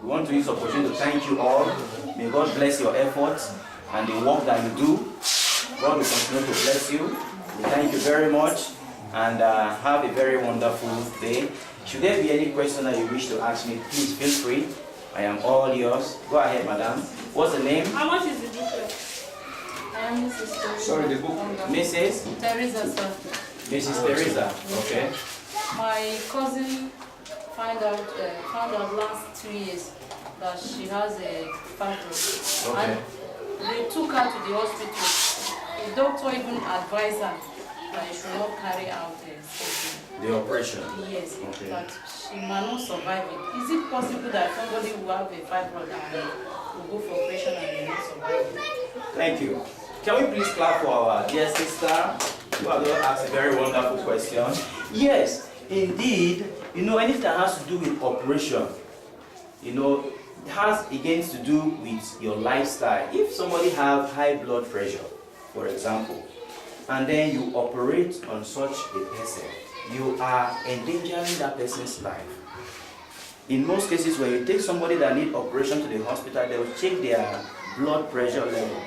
We want to use the opportunity to thank you all. May God bless your efforts and the work that you do. God will continue to bless you. We thank you very much and have a very wonderful day. Should there be any question that you wish to ask me, please feel free. I am all yours. Go ahead, madam. What's the name? How much is the booklet? I am Mrs. Teresa. Sorry, the book. Mrs. Teresa, sir. Mrs. Teresa. Okay. My cousin found out last 2 years that she has a fibroid. Okay. And they took her to the hospital. The doctor even advised her that she should not carry out the operation. Yes, okay. But she might not survive it. Is it possible that somebody who have a fibroid and will go for operation and will not survive it? Thank you. Can we please clap for our dear sister who has asked a very wonderful question? Yes, indeed. You know, anything that has to do with operation, you know, it has again to do with your lifestyle. If somebody have high blood pressure, for example, and then you operate on such a person, you are endangering that person's life. In most cases, when you take somebody that need operation to the hospital, they will check their blood pressure level.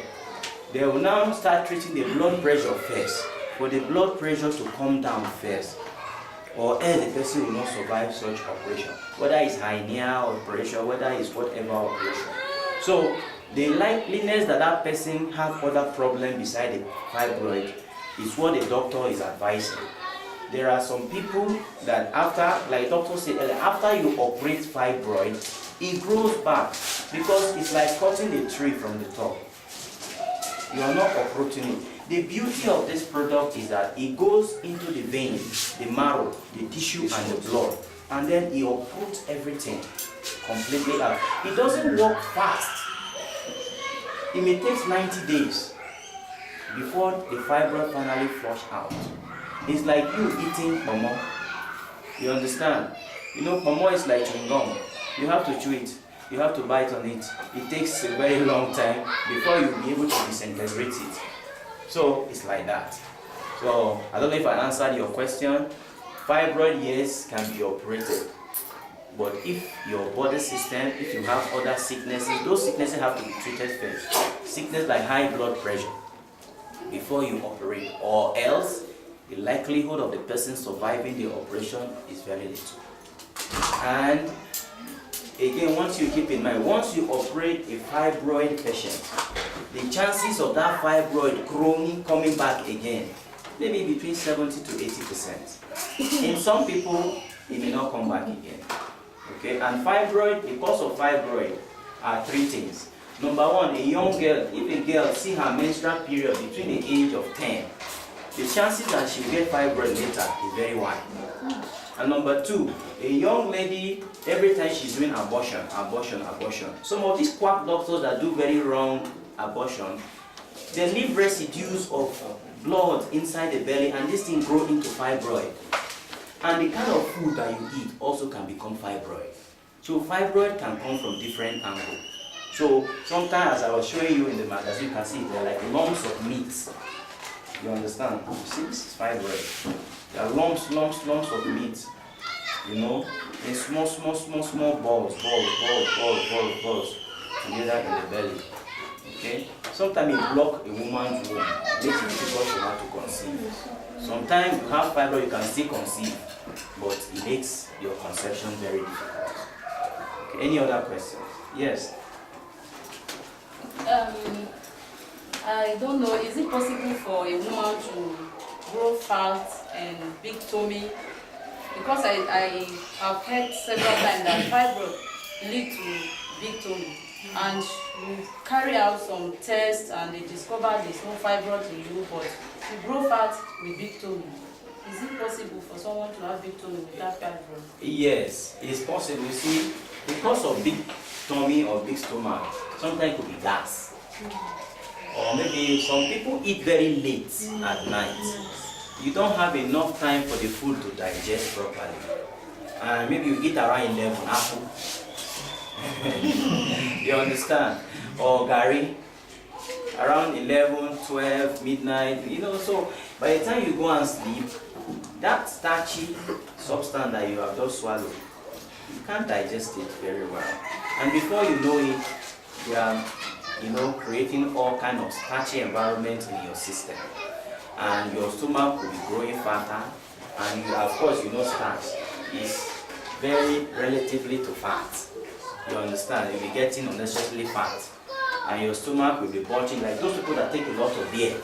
They will now start treating the blood pressure first, for the blood pressure to come down first, or else the person will not survive such operation, whether it's hernia operation, whether it's whatever operation. So the likeliness that that person have other problem beside the fibroid is what the doctor is advising. There are some people that after, like doctor said earlier, after you operate fibroid, it grows back because it's like cutting a tree from the top. You are not uprooting it. The beauty of this product is that it goes into the vein, the marrow, the tissue and the blood, and then it uproots everything completely out. It doesn't work fast. It may take 90 days before the fibroid finally flush out. It's like you eating pomo. You understand? You know, pomo is like chewing gum. You have to chew it. You have to bite on it. It takes a very long time before you'll be able to disintegrate it. So it's like that. So I don't know if I answered your question. Fibroid, yes, can be operated. But if your body system, if you have other sicknesses, those sicknesses have to be treated first. Sickness like high blood pressure before you operate, or else the likelihood of the person surviving the operation is very little. And again, once you keep in mind, once you operate a fibroid patient, the chances of that fibroid growing, coming back again, maybe between 70 to 80%. In some people, it may not come back again. Okay, and fibroid, the cause of fibroid are three things. Number one, a young girl, if a girl see her menstrual period between the age of 10, the chances that she will get fibroid later is very wide. And number two, a young lady, every time she's doing abortion. Some of these quack doctors that do very wrong abortion, they leave residues of blood inside the belly, and this thing grow into fibroid. And the kind of food that you eat also can become fibroid. So fibroid can come from different angles. So sometimes, as I was showing you in the magazine, you can see they're like lumps of meat. You understand? You see, this is fibroid. There are lumps of meat. You know, in small balls together in the belly. Okay? Sometimes it blocks a woman's womb, makes it difficult for her to conceive. Sometimes you have fibroid, you can still conceive, but it makes your conception very difficult. Okay, any other questions? Yes. I don't know, is it possible for a woman to grow fat and big tummy? Because I have heard several times that fibroid lead to big tummy. And you carry out some tests and they discover there's no fibroid in you, but you grow fat with big tummy. Is it possible for someone to have big tummy without fibroid? Yes, it's possible. You see, because of big tummy or big stomach, sometimes it could be gas. Or maybe some people eat very late at night. You don't have enough time for the food to digest properly. And maybe you eat around 11 apple. You understand? Or gari, around 11, 12, midnight, you know, so by the time you go and sleep, that starchy substance that you have just swallowed, you can't digest it very well. And before you know it, you are, creating all kind of starchy environment in your system. And your stomach will be growing fatter. And you, of course, starch is very relatively to fat. You understand? You'll be getting unnecessarily fat. And your stomach will be bulging, like those people that take a lot of beer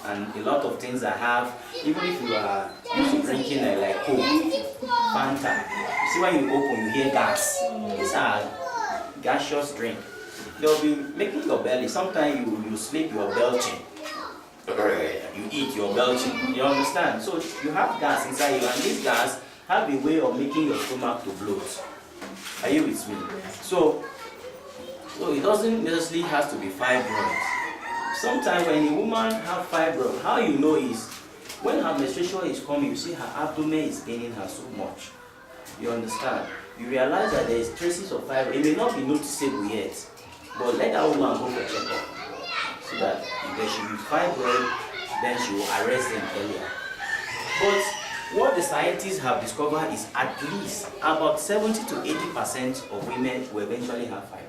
and a lot of things that have, even if you are drinking like Coke, Fanta, you see when you open, you hear gas. These are gaseous drink. They'll be making your belly. Sometimes you sleep, you're belching. You eat, you're belching. You understand? So you have gas inside you, and this gas have a way of making your stomach to bloat. Are you with me? So it doesn't necessarily have to be fibroid. Sometimes when a woman have fibroid, how you know is when her menstruation is coming, you see her abdomen is paining her so much. You understand? You realize that there is traces of fibroid. It may not be noticeable yet, but let that woman go for checkup so that if there should be fibroid, then she will arrest them earlier. But what the scientists have discovered is at least about 70 to 80% of women will eventually have fibroid.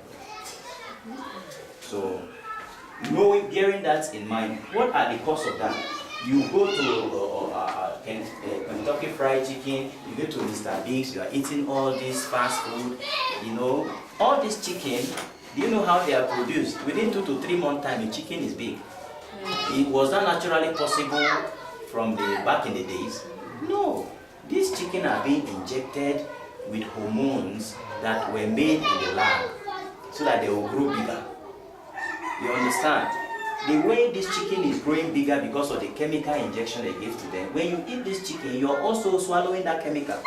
So, bearing that in mind, what are the causes of that? You go to Kentucky Fried Chicken, you go to Mr. Biggs, you are eating all this fast food, all this chicken, do you know how they are produced? Within 2 to 3 months time, the chicken is big. It was not naturally possible from back in the days. No, these chicken are being injected with hormones that were made in the lab so that they will grow bigger. You understand? The way this chicken is growing bigger because of the chemical injection they give to them, when you eat this chicken, you're also swallowing that chemical.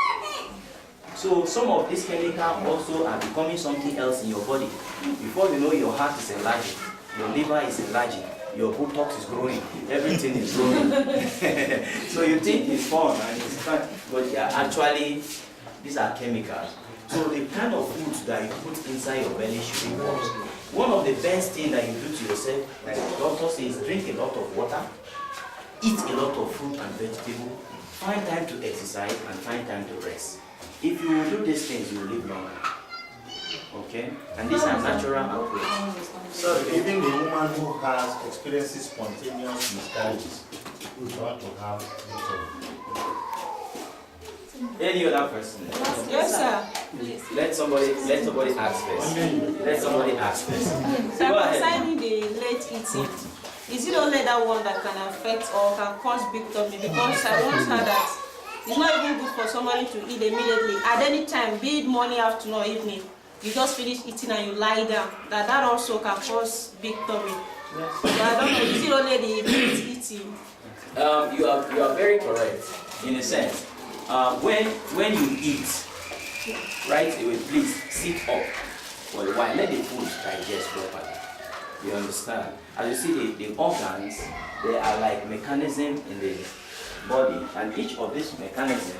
So some of this chemical also are becoming something else in your body. Before you know, your heart is enlarging, your liver is enlarging, your botox is growing, everything is growing. So you think it's fun and it's fun, but actually these are chemicals. So the kind of food that you put inside your belly should be watched. One of the best things that you do to yourself, like the doctor says, drink a lot of water, eat a lot of fruit and vegetable, find time to exercise and find time to rest. If you will do these things, you will live longer. Okay? And these are natural approaches. So even the woman who has experiences spontaneous miscarriages would want to have victory. Any other person? Yes, sir. Please. Let somebody ask first. Let somebody ask first. So Go ahead. concerning the late eating, is it only that one that can affect or can cause big tummy? Because I once heard that it's not even good for somebody to eat immediately at any time, be it morning, afternoon, or evening. You just finish eating and you lie down. That also can cause big tummy. Yes. So I don't know, is it only the late eating? You are very correct in a sense. When you eat, right away, please sit up for a while. Let the food digest properly. You understand? As you see, the organs, they are like mechanisms in the body, and each of these mechanisms,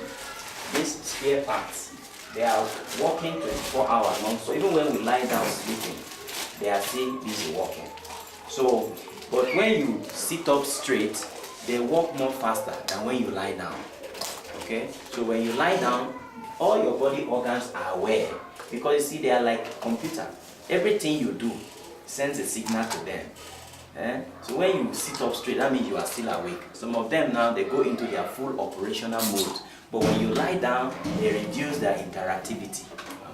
these spare parts, they are working 24 hours long. So even when we lie down sleeping, they are still busy working. So, but when you sit up straight, they work more faster than when you lie down. Okay? So when you lie down, all your body organs are aware, because you see, they are like a computer. Everything you do sends a signal to them. So when you sit up straight, that means you are still awake. Some of them now, they go into their full operational mode. But when you lie down, they reduce their interactivity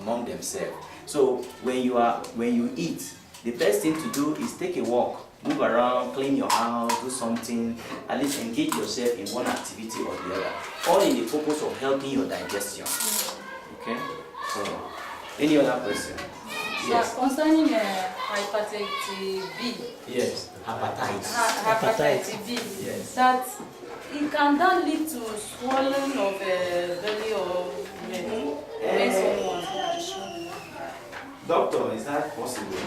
among themselves. So when you eat, the best thing to do is take a walk, move around, clean your house, do something, at least engage yourself in one activity or the other, all in the purpose of helping your digestion. Okay? So, any other question? Yes. Concerning hepatitis B. Yes, hepatitis. Hepatitis B. Yes. That that lead to swelling of belly or someone? Doctor, is that possible?